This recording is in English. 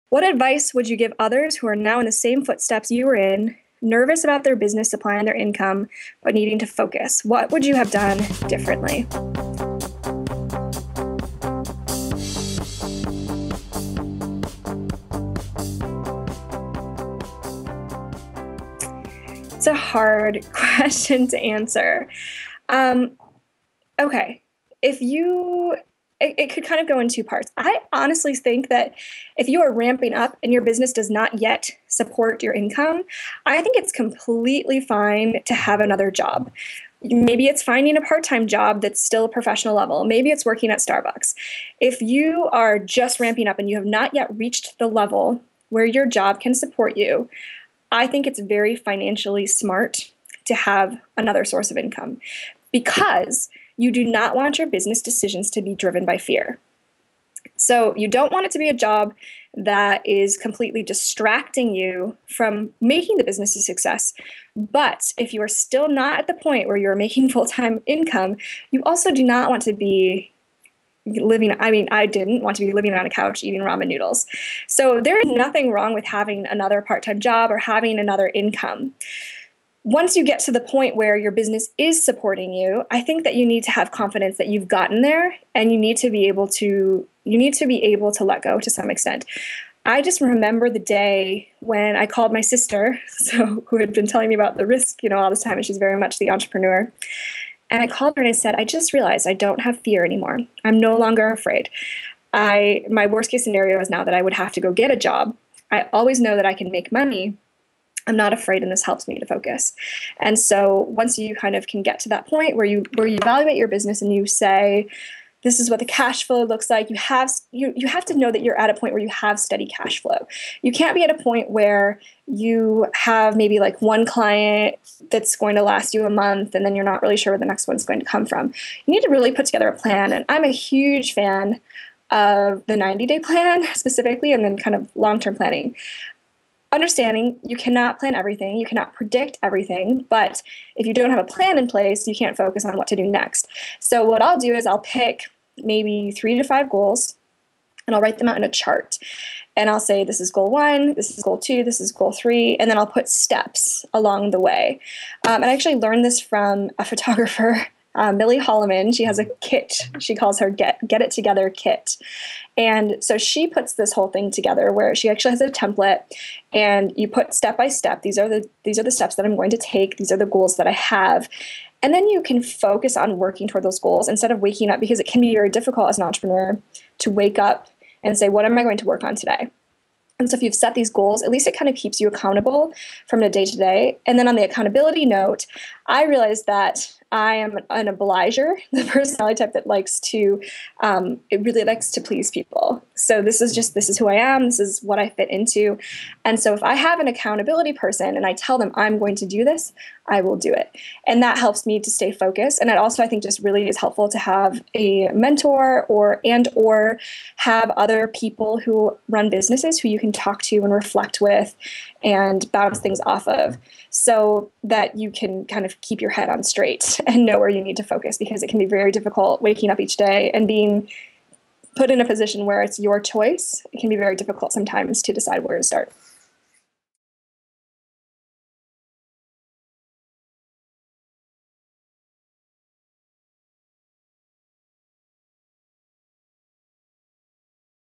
What advice would you give others who are now in the same footsteps you were in, nervous about their business supplying their income, but needing to focus? What would you have done differently? It's a hard question to answer. Um, okay. If you, it could kind of go in two parts. I honestly think that if you are ramping up and your business does not yet support your income, I think it's completely fine to have another job. Maybe it's finding a part-time job that's still a professional level. Maybe it's working at Starbucks. If you are just ramping up and you have not yet reached the level where your job can support you, I think it's very financially smart to have another source of income because you do not want your business decisions to be driven by fear. So you don't want it to be a job that is completely distracting you from making the business a success. But if you are still not at the point where you're making full-time income, you also do not want to be I didn't want to be living on a couch eating ramen noodles. So there is nothing wrong with having another part-time job or having another income. Once you get to the point where your business is supporting you, I think that you need to have confidence that you've gotten there, and you need to be able to let go to some extent. I just remember the day when I called my sister, who had been telling me about the risk, all this time, and she's very much the entrepreneur. And I called her and I said, I just realized I don't have fear anymore. I'm no longer afraid. My worst case scenario is now that I would have to go get a job. I always know that I can make money. I'm not afraid, and this helps me to focus. And so once you kind of can get to that point where you evaluate your business and you say, this is what the cash flow looks like. You have to know that you're at a point where you have steady cash flow. You can't be at a point where you have maybe like one client that's going to last you a month and then you're not really sure where the next one's going to come from. You need to really put together a plan. And I'm a huge fan of the 90-day plan specifically, and then kind of long-term planning. Understanding you cannot plan everything, you cannot predict everything, but if you don't have a plan in place, you can't focus on what to do next. So what I'll do is I'll pick maybe 3 to 5 goals, and I'll write them out in a chart. And I'll say, this is goal 1, this is goal 2, this is goal 3, and then I'll put steps along the way. And I actually learned this from a photographer, Millie Holloman. She has a kit. She calls her Get It Together kit. And so she puts this whole thing together where she actually has a template, and you put step by step. These are the steps that I'm going to take. These are the goals that I have. And then you can focus on working toward those goals instead of waking up, because it can be very difficult as an entrepreneur to wake up and say, what am I going to work on today? And so if you've set these goals, at least it kind of keeps you accountable from the day to day. And then on the accountability note, I realized that I am an obliger, the personality type that it really likes to please people. So this is who I am. This is what I fit into. And so if I have an accountability person and I tell them I'm going to do this, I will do it. And that helps me to stay focused. And it also, I think, just really is helpful to have a mentor or have other people who run businesses who you can talk to and reflect with and bounce things off of, so that you can kind of keep your head on straight and know where you need to focus, because it can be very difficult waking up each day and being put in a position where it's your choice. It can be very difficult sometimes to decide where to start.